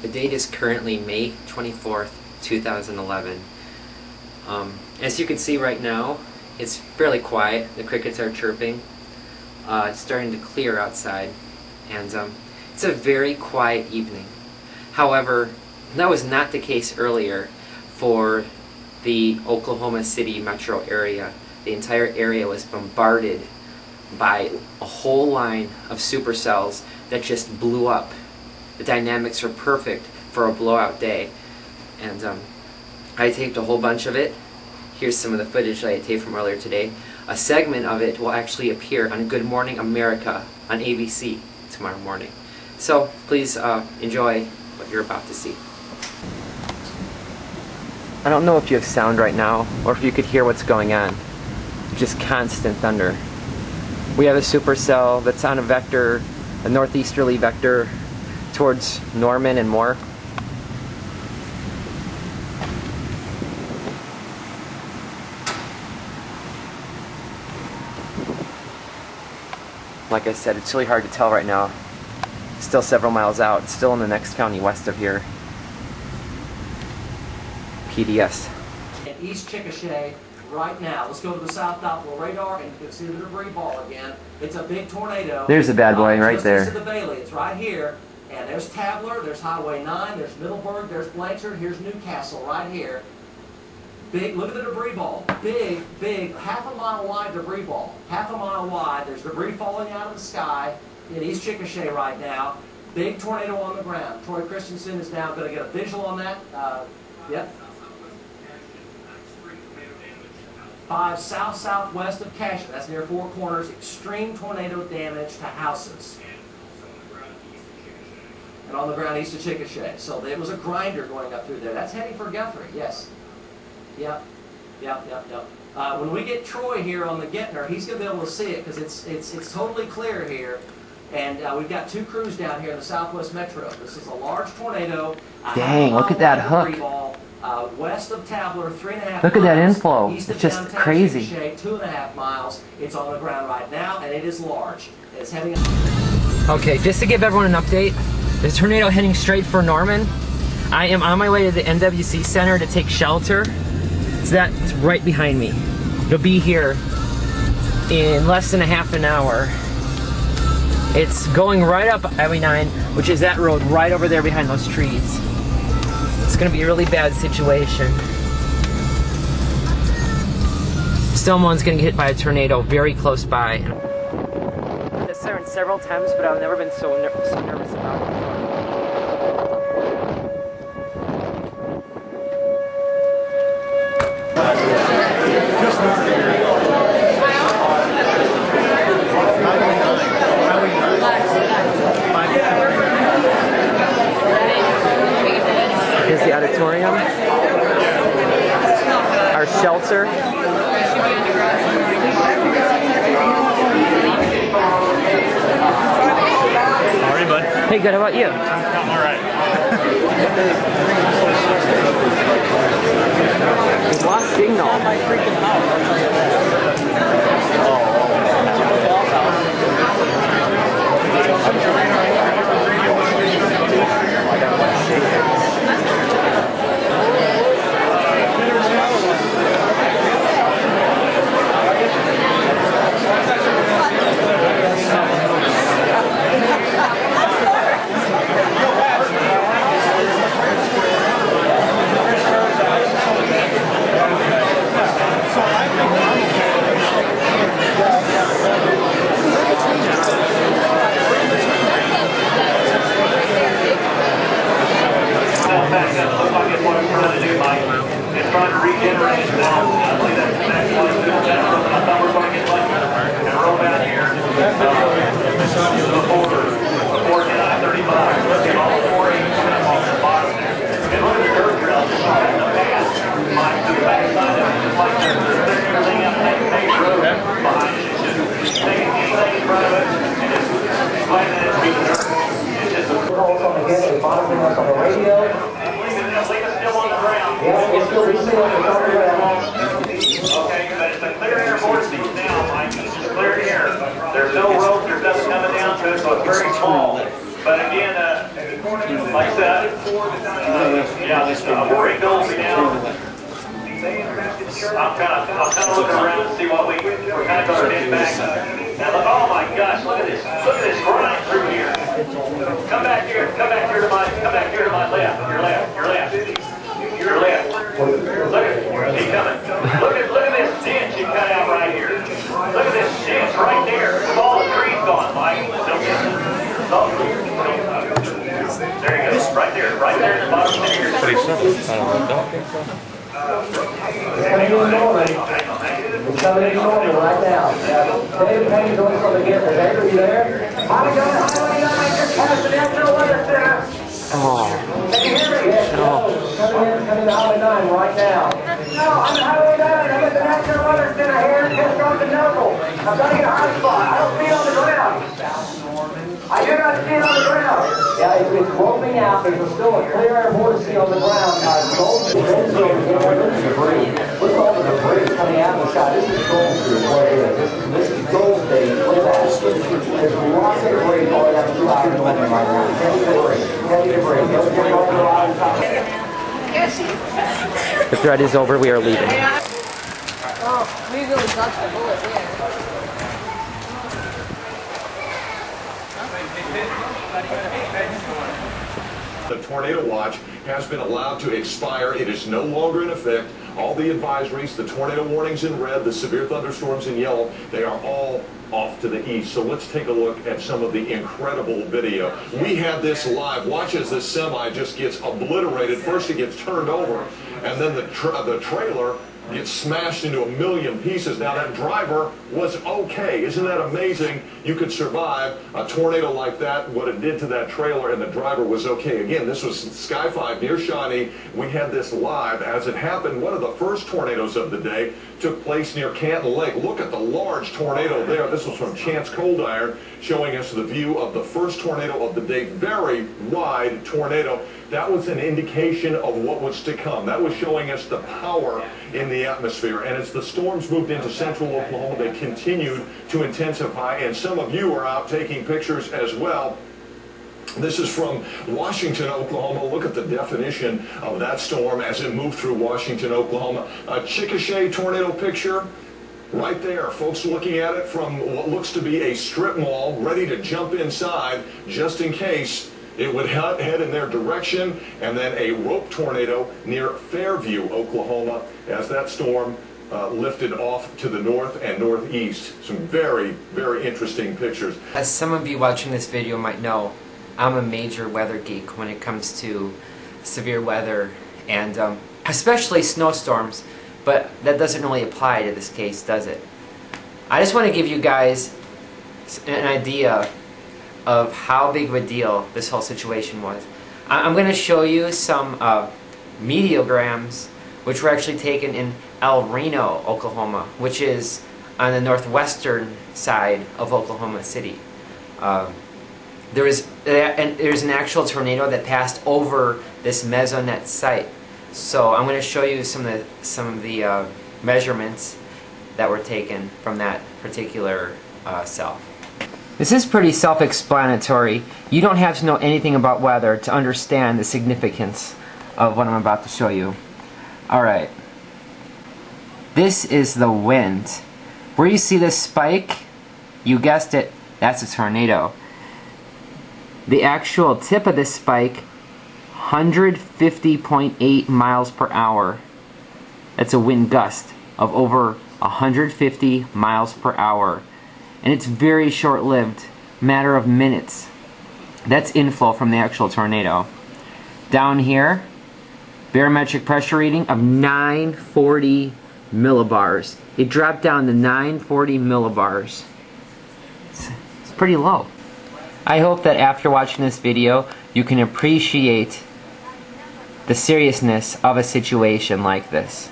The date is currently May 24th, 2011. As you can see right now, it's fairly quiet. The crickets are chirping. It's starting to clear outside, and it's a very quiet evening. However, that was not the case earlier for the Oklahoma City metro area. The entire area was bombarded by a whole line of supercells that just blew up. The dynamics were perfect for a blowout day, and I taped a whole bunch of it. Here's some of the footage that I taped from earlier today. A segment of it will actually appear on Good Morning America on ABC tomorrow morning. So please enjoy what you're about to see. I don't know if you have sound right now or if you could hear what's going on. Just constant thunder. We have a supercell that's on a vector, a northeasterly vector towards Norman and more. Like I said, it's really hard to tell right now. It's still several miles out. It's still in the next county west of here. PDS. In East Chickasha right now. Let's go to the South Doppler radar and you can see the debris ball again. It's a big tornado. There's the bad boy right there. Just east of the Bailey. It's right here. And there's Tabler, there's Highway 9, there's Middleburg, there's Blanchard, here's Newcastle right here. Big, look at the debris ball. Big, big, half a mile wide debris ball. Half a mile wide. There's debris falling out of the sky in East Chickasha right now. Big tornado on the ground. Troy Christensen is now going to get a visual on that. Yep. 5 south-southwest of Cashin. That's near Four Corners. Extreme tornado damage to houses. And on the ground east of Chickasha. So it was a grinder going up through there. That's heading for Guthrie, yes. Yep. When we get Troy here on the Gentner, he's going to be able to see it because it's totally clear here. And we've got 2 crews down here in the Southwest Metro. This is a large tornado. Dang, look at that hook. Ball, west of Tabler, 3.5 Look at that miles. inflow. East It's of just downtown crazy. Chickasha, 2.5 miles. It's on the ground right now, and it is large. It's heading. Okay, just to give everyone an update, there's a tornado heading straight for Norman. I am on my way to the NWC Center to take shelter. So that's right behind me. It'll be here in less than a half an hour. It's going right up Highway 9, which is that road right over there behind those trees. It's going to be a really bad situation. Someone's going to get hit by a tornado very close by. This siren several times, but I've never been so nervous about it before. Here's the auditorium, our shelter. How are you, bud? Hey, good, how about you? I'm all right. We've lost signal. It's trying to regenerate its balance. I believe that's the next one. I thought we were going to get lucky and roll down here before I-35. Let's get all 4 8 off the bottom there. And look at the dirt trail just like in the past. Mike to the backside of it, just like everything up that main road behind it. It's just taking anything in front of it and just sliding it through the dirt. It's just a Controls on the Gentner, monitoring us on the radio. still on the ground. Yeah, we'll still be seeing it on the ground. Okay, but it's a clear air vortex now, Mike. It's a clear air. There's no rope, there's nothing coming down to it, so it's very small. But again, Like I said, before he goes down, I'm kind of looking around to see what we're kind of going to head back. Now look, oh my gosh, look at this grind through here. Come back here to my left, your left. Look at, keep coming. Look at this ditch you cut out right here. Look at this ditch right there with all the trees gone, Mike. There you go, right there at the bottom of your Pretty simple. I don't know. It's coming in normal right now. David Payne's going to get there. David, are you there? Highway 9, just past the National Weather Center. Can you hear me? Yes, coming in Highway 9 right now. No, I'm Highway 9. I'm at the National Weather Center here. Just off the Noble. I'm going to get a hot spot. I don't see it on the ground. I do not see it on the ground. Yeah, it's rolling out. There's still a clear air vortex on the ground. Look at all the debris coming out of the sky. This is Gold Street, what it is. This is Gold State. Look at that. There's lots of debris all down the side of the weather right now. Heavy debris. Don't get all the line top. The thread is over. We are leaving. Oh, we really dodged the bullet there. The tornado watch has been allowed to expire. It is no longer in effect. All the advisories, the tornado warnings in red, the severe thunderstorms in yellow, they are all off to the east. So let's take a look at some of the incredible video. We had this live. Watch as this semi just gets obliterated. First it gets turned over, and then the trailer gets smashed into a million pieces. Now that driver was okay. Isn't that amazing? You could survive a tornado like that, what it did to that trailer, and the driver was okay. Again, this was Sky 5 near Shawnee. We had this live as it happened. One of the first tornadoes of the day took place near Canton Lake. Look at the large tornado there. This was from Chance Cold Iron, showing us the view of the first tornado of the day. Very wide tornado. That was an indication of what was to come. That was showing us the power in the atmosphere. And as the storms moved into central Oklahoma, they continued to intensify. And some of you are out taking pictures as well. This is from Washington, Oklahoma. Look at the definition of that storm as it moved through Washington, Oklahoma. A Chickasha tornado picture right there. Folks looking at it from what looks to be a strip mall, ready to jump inside just in case it would head in their direction. And then a rope tornado near Fairview, Oklahoma, as that storm lifted off to the north and northeast. Some very, very interesting pictures. As some of you watching this video might know, I'm a major weather geek when it comes to severe weather and especially snowstorms, but that doesn't really apply to this case, does it? I just want to give you guys an idea of how big of a deal this whole situation was. I'm going to show you some mediograms which were actually taken in El Reno, Oklahoma, which is on the northwestern side of Oklahoma City. There's an actual tornado that passed over this mesonet site. So I'm going to show you some of the measurements that were taken from that particular cell. This is pretty self-explanatory. You don't have to know anything about weather to understand the significance of what I'm about to show you. Alright. This is the wind. Where you see this spike, you guessed it, that's a tornado. The actual tip of this spike, 150.8 miles per hour. That's a wind gust of over 150 miles per hour. And it's very short-lived, matter of minutes. That's inflow from the actual tornado. Down here, barometric pressure reading of 940 millibars. It dropped down to 940 millibars. It's pretty low. I hope that after watching this video, you can appreciate the seriousness of a situation like this.